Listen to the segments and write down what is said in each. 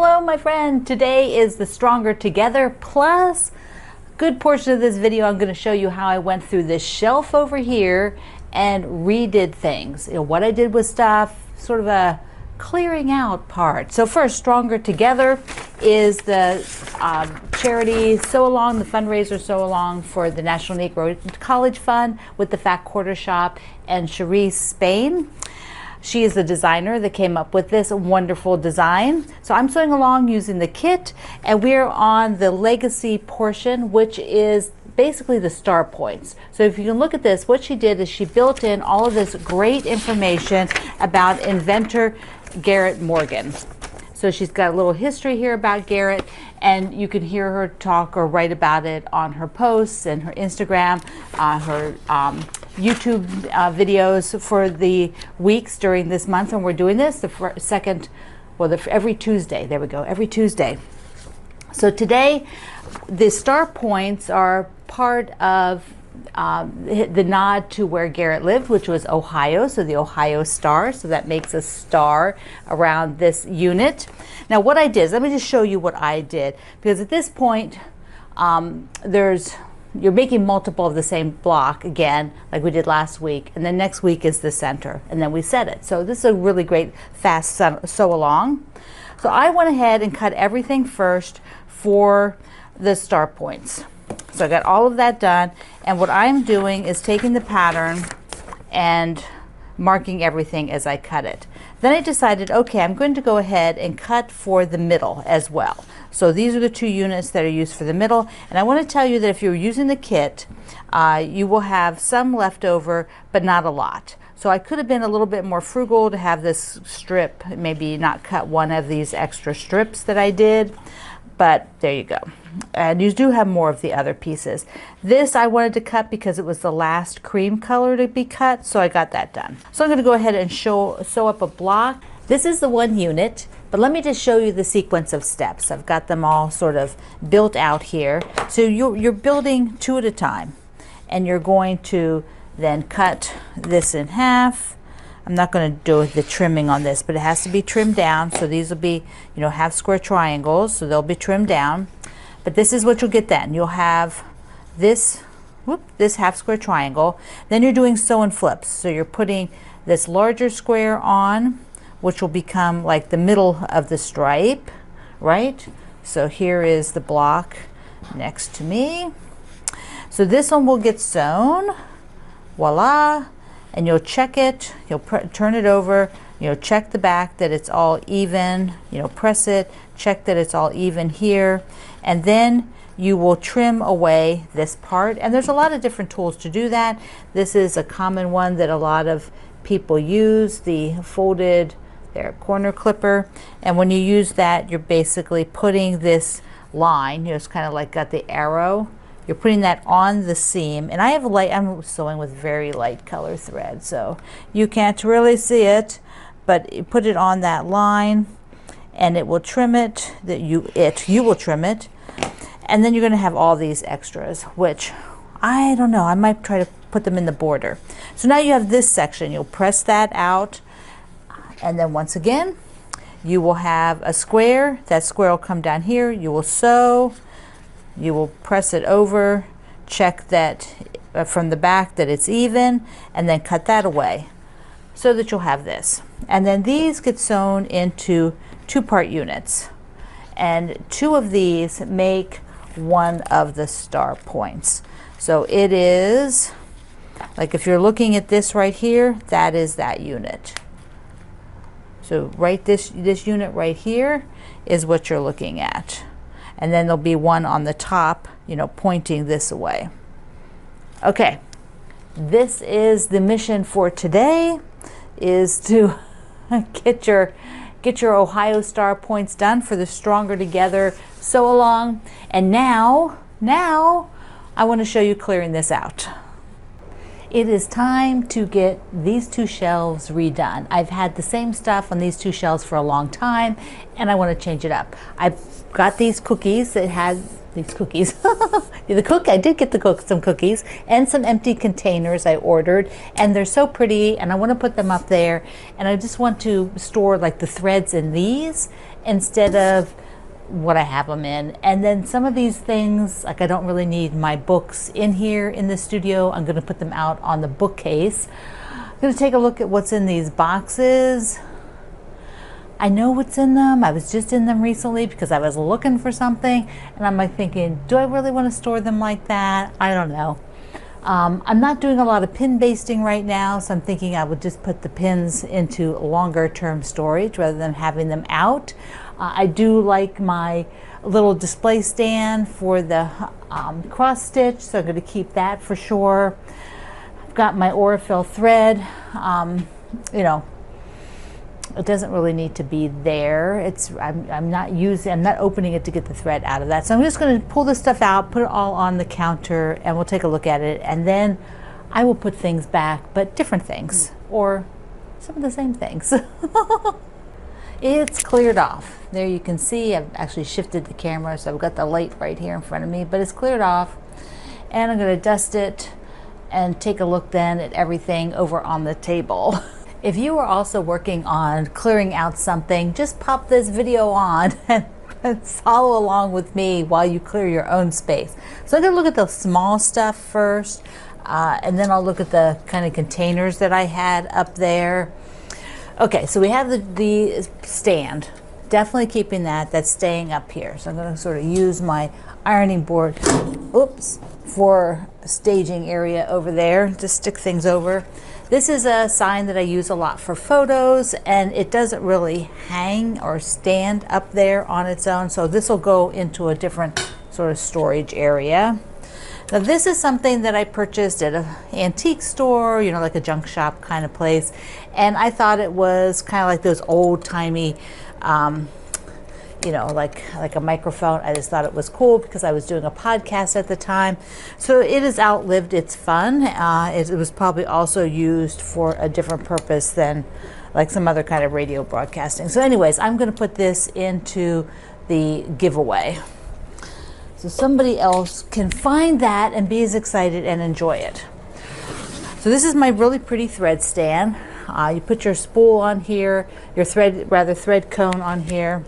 Hello my friend, today is the Stronger Together plus good portion of this video. I'm going to show you how I went through this shelf over here and redid things. What I did with stuff, sort of a clearing out part. So first, Stronger Together is the charity Sew Along, the fundraiser Sew Along for the National Negro College Fund with the Fat Quarter Shop and Cherise Spain. She is the designer that came up with this wonderful design. So I'm sewing along using the kit, and we're on the legacy portion, which is basically the star points. So if you can look at this, what she did is she built in all of this great information about inventor Garrett Morgan. So she's got a little history here about Garrett, and you can hear her talk or write about it on her posts and her Instagram, her YouTube videos for the weeks during this month. And we're doing this every Tuesday. There we go, every Tuesday. So today, the star points are part of the nod to where Garrett lived, which was Ohio, so the Ohio Star. So that makes a star around this unit. Now what I did is, let me just show you what I did, because at this point you're making multiple of the same block again, like we did last week, and then next week is the center, and then we set it. So this is a really great fast sew along. So I went ahead and cut everything first for the star points. So I got all of that done, and what I'm doing is taking the pattern and marking everything as I cut it. Then I decided, okay, I'm going to go ahead and cut for the middle as well. So these are the two units that are used for the middle, and I want to tell you that if you're using the kit, you will have some left over, but not a lot. So I could have been a little bit more frugal to have this strip, maybe not cut one of these extra strips that I did, but there you go. And you do have more of the other pieces. This I wanted to cut because it was the last cream color to be cut, so I got that done. So I'm going to go ahead and sew up a block. This is the one unit, but let me just show you the sequence of steps. I've got them all sort of built out here. So you're building two at a time, and you're going to then cut this in half. I'm not going to do the trimming on this, but it has to be trimmed down. So these will be, half square triangles, so they'll be trimmed down. But this is what you'll get then. You'll have this half square triangle. Then you're doing sew and flips. So you're putting this larger square on, which will become like the middle of the stripe, right? So here is the block next to me. So this one will get sewn, voila. And you'll check it, you'll turn it over, check the back that it's all even, press it, check that it's all even here, and then you will trim away this part. And there's a lot of different tools to do that. This is a common one that a lot of people use, the folded corner clipper. And when you use that, you're basically putting this line, it's kind of like got the arrow. You're putting that on the seam, and I'm sewing with very light color thread, so you can't really see it, but you put it on that line, and it will trim it. You will trim it, and then you're going to have all these extras, which I don't know. I might try to put them in the border. So now you have this section. You'll press that out, and then once again, you will have a square. That square will come down here. You will sew. You will press it over, check that from the back that it's even, and then cut that away so that you'll have this. And then these get sewn into two-part units. And two of these make one of the star points. So it is, like if you're looking at this right here, that is that unit. So this unit right here is what you're looking at. And then there'll be one on the top, pointing this way. Okay, this is the mission for today, is to get your Ohio Star points done for the Stronger Together sew along. And now I want to show you clearing this out. It is time to get these two shelves redone. I've had the same stuff on these two shelves for a long time, and I want to change it up. I've got these cookies that had these cookies. I did get some cookies and some empty containers I ordered, and they're so pretty, and I want to put them up there, and I just want to store like the threads in these instead of what I have them in. And then some of these things, like I don't really need my books in here in the studio. I'm going to put them out on the bookcase. I'm going to take a look at what's in these boxes. I know what's in them. I was just in them recently because I was looking for something, and I'm like thinking, do I really want to store them like that? I don't know. I'm not doing a lot of pin basting right now, so I'm thinking I would just put the pins into longer term storage rather than having them out. I do like my little display stand for the cross stitch, so I'm going to keep that for sure. I've got my Aurifil thread. You know, it doesn't really need to be there. I'm not opening it to get the thread out of that. So I'm just going to pull this stuff out, put it all on the counter, and we'll take a look at it. And then I will put things back, but different things, or some of the same things. It's cleared off. There you can see I've actually shifted the camera, so I've got the light right here in front of me, but it's cleared off. And I'm going to dust it and take a look then at everything over on the table. If you are also working on clearing out something, just pop this video on and follow along with me while you clear your own space. So I'm going to look at the small stuff first, and then I'll look at the kind of containers that I had up there. Okay, so we have the stand. Definitely keeping that. That's staying up here. So I'm going to sort of use my ironing board, for staging area over there to stick things over. This is a sign that I use a lot for photos, and it doesn't really hang or stand up there on its own, so this will go into a different sort of storage area. Now this is something that I purchased at an antique store, you know, like a junk shop kind of place, and I thought it was kind of like those old-timey, you know, like a microphone. I just thought it was cool because I was doing a podcast at the time. So it has outlived its fun. It was probably also used for a different purpose than like some other kind of radio broadcasting. So anyways, I'm going to put this into the giveaway, so somebody else can find that and be as excited and enjoy it. So this is my really pretty thread stand. You put your spool on here, your thread cone on here.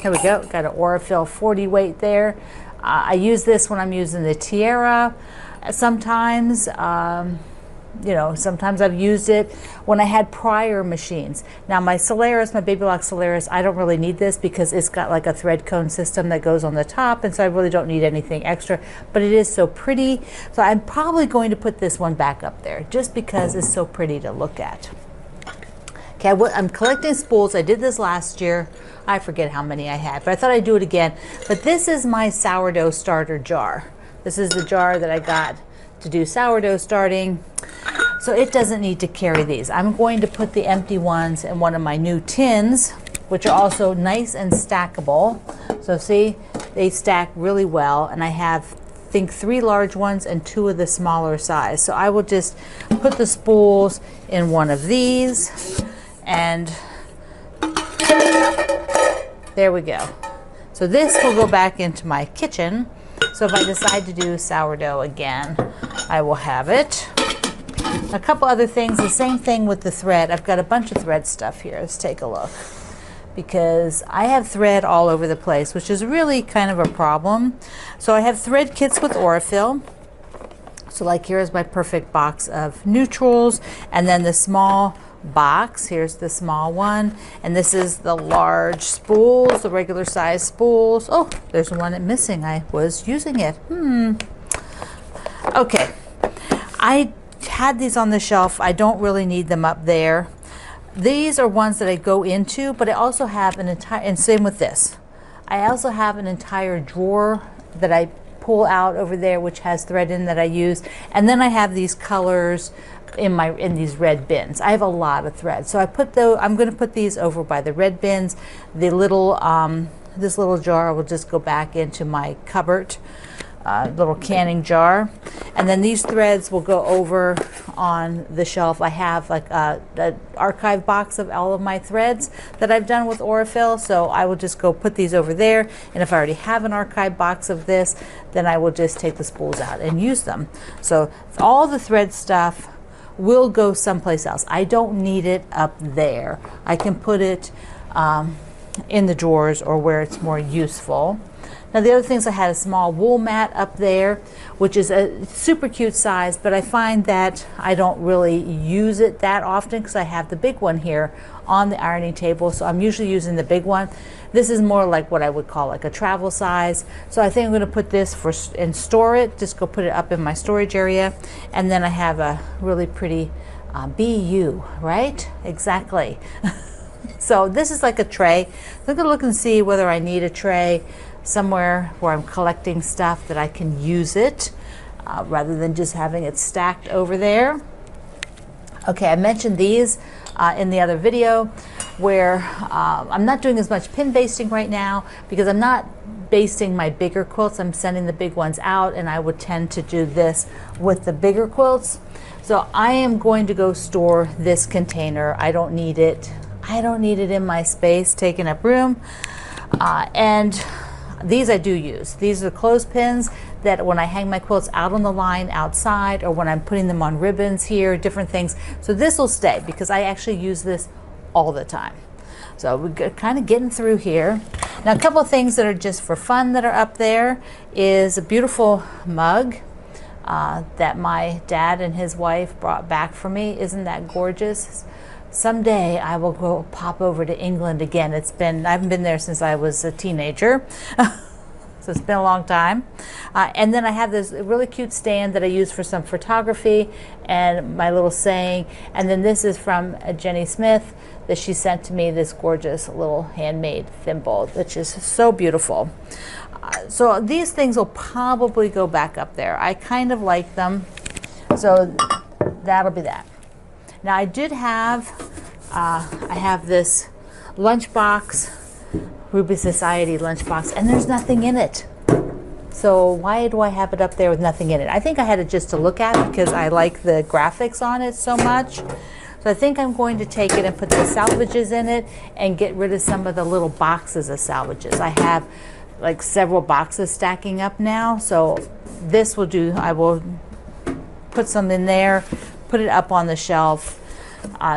Here we go, got an Aurifil 40 weight there. I use this when I'm using the tiara. Sometimes, you know, sometimes I've used it when I had prior machines. Now my Solaris, my Baby Lock Solaris, I don't really need this because it's got like a thread cone system that goes on the top, and so I really don't need anything extra, but it is so pretty. So I'm probably going to put this one back up there just because it's so pretty to look at. Okay, I'm collecting spools. I did this last year. I forget how many I had, but I thought I'd do it again. But this is my sourdough starter jar. This is the jar that I got to do sourdough starting. So it doesn't need to carry these. I'm going to put the empty ones in one of my new tins, which are also nice and stackable. So see, they stack really well, and I have, I think, 3 large ones and 2 of the smaller size. So I will just put the spools in one of these, and there we go. So this will go back into my kitchen. So if I decide to do sourdough again, I will have it. A couple other things, the same thing with the thread. I've got a bunch of thread stuff here. Let's take a look. Because I have thread all over the place, which is really kind of a problem. So I have thread kits with Aurifil. So like here's my perfect box of neutrals, and then the small box, here's the small one, and this is the large spools, the regular size spools. Oh, there's one missing. I was using it. Okay, I had these on the shelf. I don't really need them up there. These are ones that I go into, but I also have an entire, and same with this, I also have an entire drawer that I pull out over there, which has thread in that I use, and then I have these colors in these red bins. I have a lot of thread, so I'm going to put these over by the red bins. The little this little jar will just go back into my cupboard, little canning jar, and then these threads will go over on the shelf. I have like an archive box of all of my threads that I've done with Aurifil, so I will just go put these over there, and if I already have an archive box of this, then I will just take the spools out and use them. So all the thread stuff will go someplace else. I don't need it up there. I can put it in the drawers or where it's more useful. Now the other things, I had a small wool mat up there, which is a super cute size, but I find that I don't really use it that often because I have the big one here on the ironing table, so I'm usually using the big one. This is more like what I would call like a travel size, so I think I'm going to put this and store it, just go put it up in my storage area. And then I have a really pretty BU, right? Exactly. So this is like a tray. I'm going to look and see whether I need a tray somewhere where I'm collecting stuff that I can use it rather than just having it stacked over there. Okay, I mentioned these in the other video where I'm not doing as much pin basting right now because I'm not basting my bigger quilts. I'm sending the big ones out, and I would tend to do this with the bigger quilts. So I am going to go store this container. I don't need it. I don't need it in my space, taking up room. And these I do use. These are clothespins that when I hang my quilts out on the line outside, or when I'm putting them on ribbons here, different things. So this will stay because I actually use this all the time. So we're kind of getting through here. Now a couple of things that are just for fun that are up there is a beautiful mug that my dad and his wife brought back for me. Isn't that gorgeous? Someday I will go pop over to England again. I haven't been there since I was a teenager. So it's been a long time. And then I have this really cute stand that I use for some photography and my little saying. And then this is from Jenny Smith that she sent to me, this gorgeous little handmade thimble, which is so beautiful. So these things will probably go back up there. I kind of like them. So that'll be that. Now I did have, I have this lunchbox, Ruby Society lunchbox, and there's nothing in it. So why do I have it up there with nothing in it? I think I had it just to look at because I like the graphics on it so much. So I think I'm going to take it and put the salvages in it and get rid of some of the little boxes of salvages. I have like several boxes stacking up now. So this will do, I will put some in there, put it up on the shelf.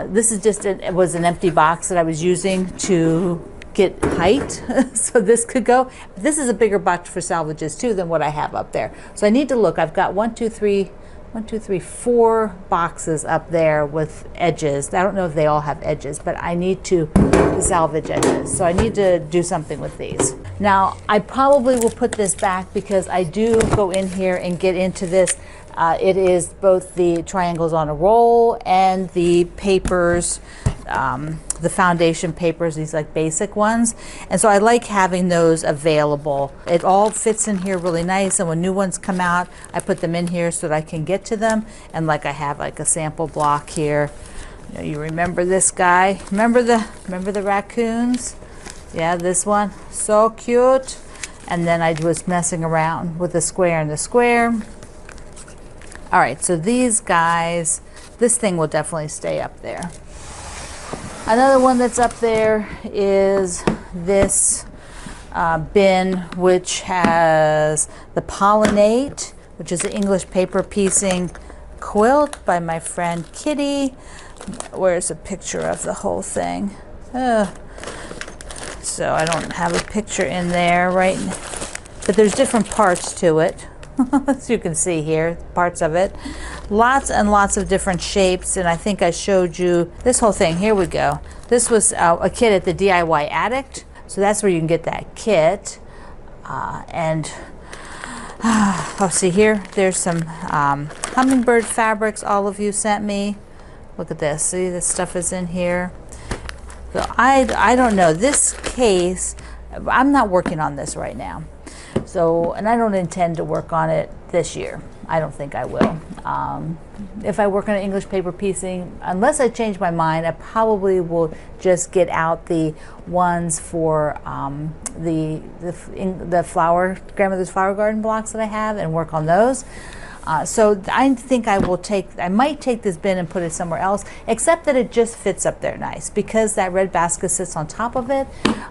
This is just, it was an empty box that I was using to get height. So this could go. This is a bigger box for salvages too than what I have up there. So I need to look. I've got 4 boxes up there with edges. I don't know if they all have edges, but I need to salvage edges. So I need to do something with these. Now I probably will put this back because I do go in here and get into this. It is both the triangles on a roll and the papers, the foundation papers, these like basic ones. And so I like having those available. It all fits in here really nice, and when new ones come out, I put them in here so that I can get to them. And like I have like a sample block here. You remember this guy? Remember the raccoons? Yeah, this one, so cute. And then I was messing around with the square and the square. All right, so these guys, this thing will definitely stay up there. Another one that's up there is this bin, which has the Pollinate, which is an English paper piecing quilt by my friend Kitty. Where's a picture of the whole thing? So I don't have a picture in there, right? But there's different parts to it. As you can see here, parts of it. Lots and lots of different shapes, and I think I showed you this whole thing. Here we go. This was a kit at the DIY Addict, so that's where you can get that kit. Oh, see here, there's some hummingbird fabrics all of you sent me. Look at this. See, this stuff is in here. So I don't know. This case, I'm not working on this right now. So, and I don't intend to work on it this year. I don't think I will. If I work on an English paper piecing, unless I change my mind, I probably will just get out the ones for the flower, grandmother's flower garden blocks that I have and work on those. So I think I might take this bin and put it somewhere else, except that it just fits up there nice because that red basket sits on top of it,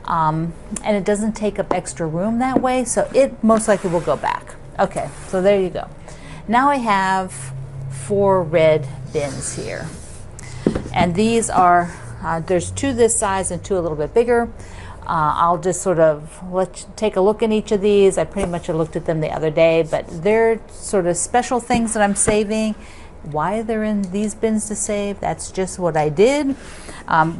and it doesn't take up extra room that way, so it most likely will go back. Okay, so there you go. Now I have 4 red bins here, and these are, there's 2 this size and 2 a little bit bigger. I'll just sort of take a look at each of these. I pretty much looked at them the other day, but they're sort of special things that I'm saving. Why they're in these bins to save, that's just what I did,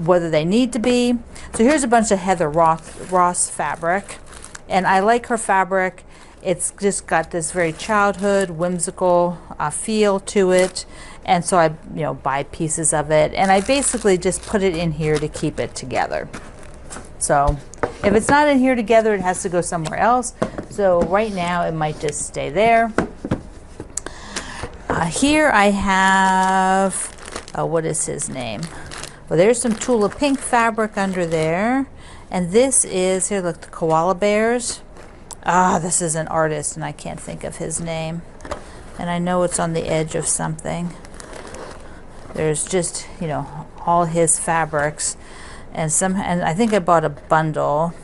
whether they need to be. So here's a bunch of Heather Ross fabric, and I like her fabric. It's just got this very childhood, whimsical feel to it, and so I buy pieces of it, and I basically just put it in here to keep it together. So if it's not in here together, it has to go somewhere else. So right now it might just stay there. Here I have, what is his name? Well, there's some Tula Pink fabric under there. And this is, here look, the koala bears. This is an artist and I can't think of his name. And I know it's on the edge of something. There's just, all his fabrics. And I think I bought a bundle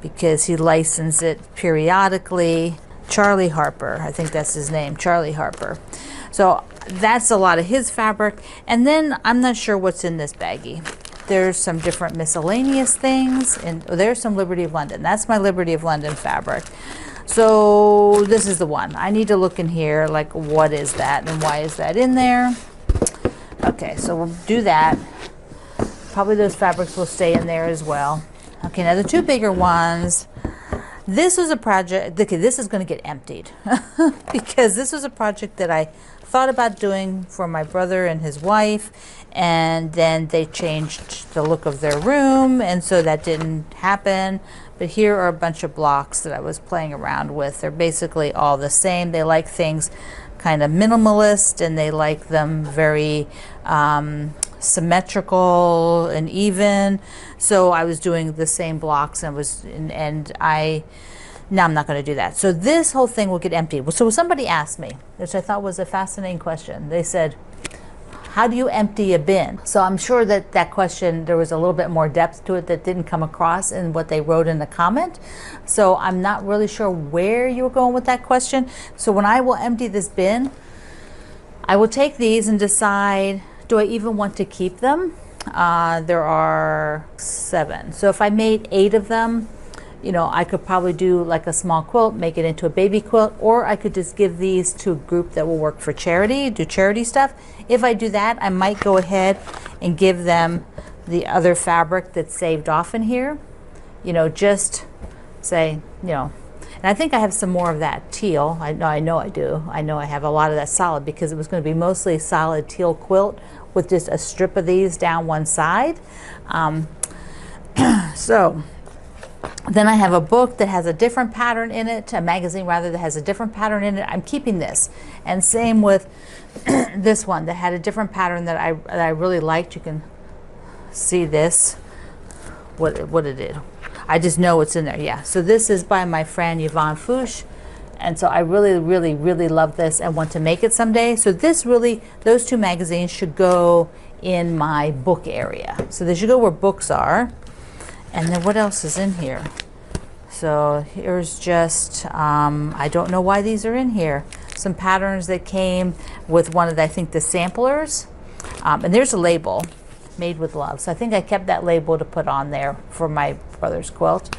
because he licensed it periodically. Charlie Harper, I think that's his name, Charlie Harper. So that's a lot of his fabric. And then I'm not sure what's in this baggie. There's some different miscellaneous things, and there's some Liberty of London. That's my Liberty of London fabric. So this is the one. I need to look in here, like, what is that and why is that in there? Okay, so we'll do that. Probably those fabrics will stay in there as well. Okay, now the two bigger ones. This was a project, okay, this is going to get emptied because this was a project that I thought about doing for my brother and his wife, and then they changed the look of their room, and so that didn't happen. But here are a bunch of blocks that I was playing around with. They're basically all the same. They like things kind of minimalist, and they like them very symmetrical and even. So I was doing the same blocks, and now I'm not going to do that. So this whole thing will get emptied. So somebody asked me, which I thought was a fascinating question. They said, how do you empty a bin? So I'm sure that question, there was a little bit more depth to it that didn't come across in what they wrote in the comment. So I'm not really sure where you were going with that question. So when I will empty this bin, I will take these and decide, do I even want to keep them? There are 7. So if I made 8 of them, I could probably do like a small quilt, make it into a baby quilt, or I could just give these to a group that will work for charity, do charity stuff. If I do that, I might go ahead and give them the other fabric that's saved off in here. Just say, and I think I have some more of that teal. I know I do. I know I have a lot of that solid because it was going to be mostly solid teal quilt with just a strip of these down one side. So then I have a book that has a different pattern in it, a magazine rather, that has a different pattern in it. I'm keeping this. And same with this one that had a different pattern that I really liked. You can see this, what it is. I just know it's in there, yeah. So this is by my friend Yvonne Fouche. And so I really, really, really love this and want to make it someday. So those 2 magazines should go in my book area. So they should go where books are. And then what else is in here? So here's just, I don't know why these are in here. Some patterns that came with one of the, I think, the samplers. And there's a label, made with love. So I think I kept that label to put on there for my brother's quilt.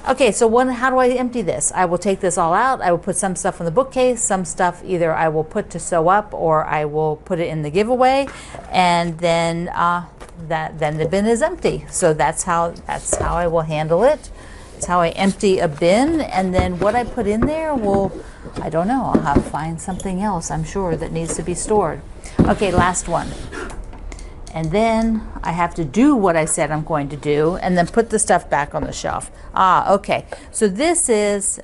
Okay, so how do I empty this? I will take this all out. I will put some stuff in the bookcase, some stuff either I will put to sew up or I will put it in the giveaway, and then then the bin is empty. So that's how I will handle it. It's how I empty a bin, and then what I put in there I don't know. I'll have to find something else, I'm sure, that needs to be stored. Okay, last one. And then I have to do what I said I'm going to do, and then put the stuff back on the shelf. Okay. So this is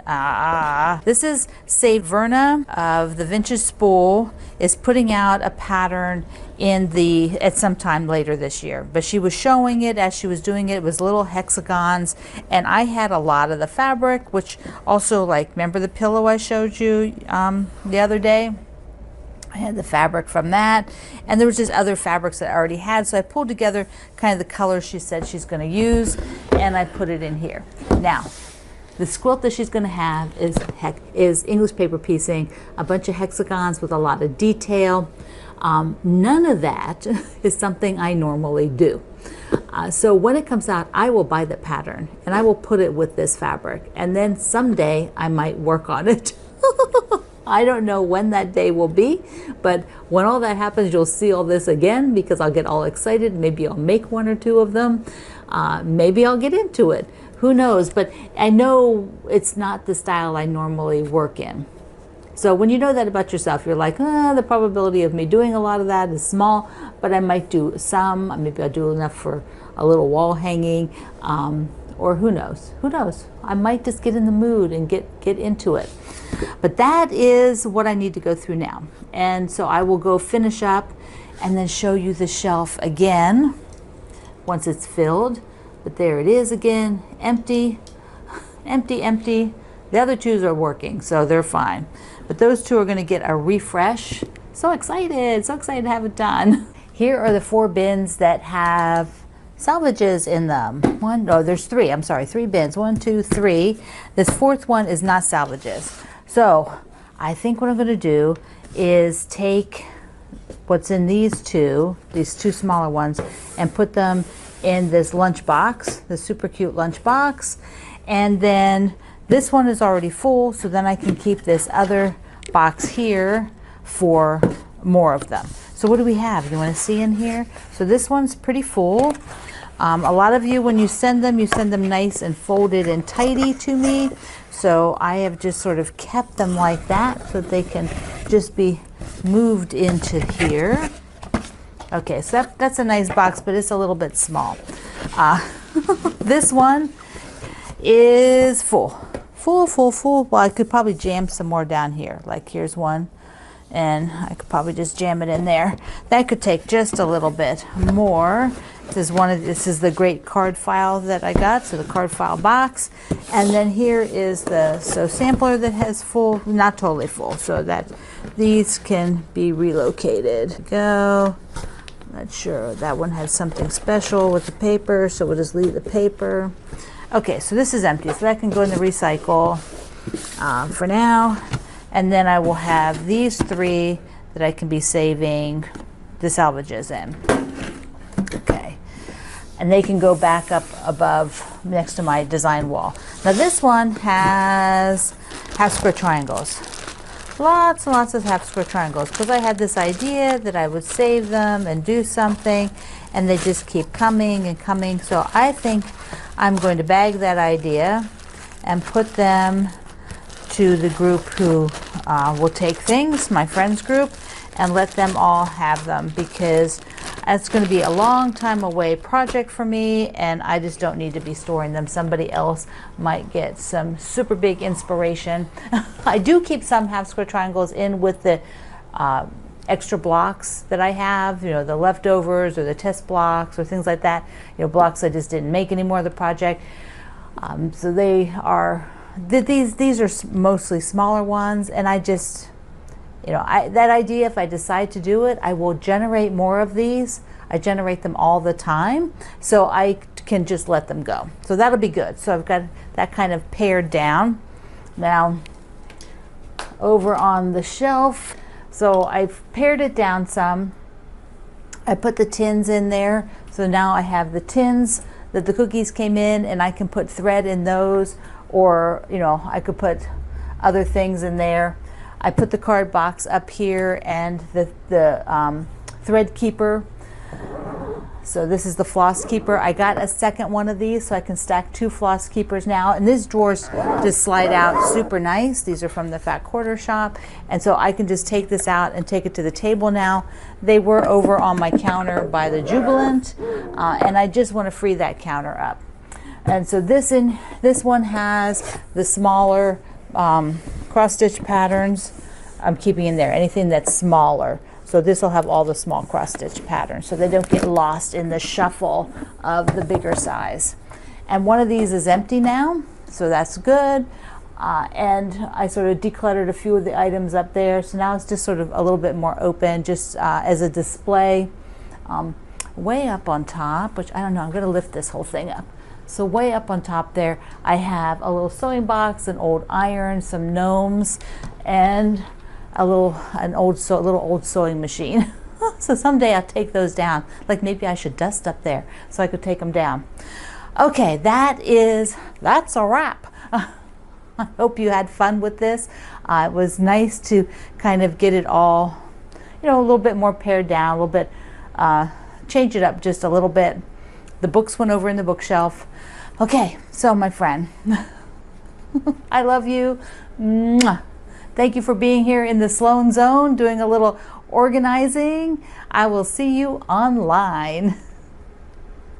Save Verna of the Vintage Spool is putting out a pattern at some time later this year. But she was showing it as she was doing it. It was little hexagons, and I had a lot of the fabric, which also, like, remember the pillow I showed you the other day? I had the fabric from that, and there was just other fabrics that I already had, so I pulled together kind of the colors she said she's going to use, and I put it in here. Now, the quilt that she's going to have is English paper piecing, a bunch of hexagons with a lot of detail. None of that is something I normally do. So when it comes out, I will buy the pattern and I will put it with this fabric, and then someday I might work on it. I don't know when that day will be, but when all that happens, you'll see all this again, because I'll get all excited. Maybe I'll make one or two of them. Maybe I'll get into it. Who knows? But I know it's not the style I normally work in. So when you know that about yourself, you're like, the probability of me doing a lot of that is small, but I might do some. Maybe I'll do enough for a little wall hanging, or who knows? Who knows? I might just get in the mood and get into it. But that is what I need to go through now. And so I will go finish up and then show you the shelf again once it's filled. But there it is again, empty, empty, empty. The other two are working, so they're fine. But those two are going to get a refresh. So excited to have it done. Here are the 4 bins that have salvages in them. There's 3. I'm sorry, 3 bins. 1, 2, 3. This 4th one is not salvages. So I think what I'm going to do is take what's in these two smaller ones, and put them in this lunch box, this super cute lunch box. And then this one is already full, so then I can keep this other box here for more of them. So what do we have? You want to see in here? So this one's pretty full. A lot of you, when you send them nice and folded and tidy to me. So I have just sort of kept them like that so that they can just be moved into here. Okay, so that's a nice box, but it's a little bit small. This one is full. Well, I could probably jam some more down here. Like here's one, and I could probably just jam it in there. That could take just a little bit more. This is the great card file that I got, so the card file box. And then here is the sampler that has full, not totally full, so that these can be relocated. Go. Not sure. That one has something special with the paper, so we'll just leave the paper. Okay, so this is empty, so that can go in the recycle for now. And then I will have these 3 that I can be saving the salvages in. Okay, and they can go back up above next to my design wall. Now this one has half square triangles. Lots and lots of half square triangles, because I had this idea that I would save them and do something, and they just keep coming and coming. So I think I'm going to bag that idea and put them to the group who will take things, my friends group, and let them all have them, because it's going to be a long time away project for me, and I just don't need to be storing them. Somebody else might get some super big inspiration. I do keep some half square triangles in with the extra blocks that I have, the leftovers or the test blocks or things like that, blocks I just didn't make anymore of the project. So they are, these are mostly smaller ones, and I just, that idea, if I decide to do it, I will generate more of these. I generate them all the time, so I can just let them go. So that'll be good. So I've got that kind of pared down. Now, over on the shelf, so I've pared it down some. I put the tins in there, so now I have the tins that the cookies came in, and I can put thread in those, or I could put other things in there. I put the card box up here, and the thread keeper. So this is the floss keeper. I got a second one of these, so I can stack 2 floss keepers now. And these drawers just slide out super nice. These are from the Fat Quarter Shop. And so I can just take this out and take it to the table now. They were over on my counter by the Jubilant, and I just want to free that counter up. And so this one has the smaller cross-stitch patterns. I'm keeping in there anything that's smaller. So this will have all the small cross-stitch patterns, so they don't get lost in the shuffle of the bigger size. And one of these is empty now, so that's good. And I sort of decluttered a few of the items up there, so now it's just sort of a little bit more open, just as a display. Way up on top, which I don't know, I'm going to lift this whole thing up. So way up on top there, I have a little sewing box, an old iron, some gnomes, and a little old sewing machine. So someday I'll take those down. Like maybe I should dust up there so I could take them down. Okay, that's a wrap. I hope you had fun with this. It was nice to kind of get it all, a little bit more pared down, a little bit, change it up just a little bit. The books went over in the bookshelf. Okay, so my friend, I love you. Mwah. Thank you for being here in the Sloan Zone, doing a little organizing. I will see you online.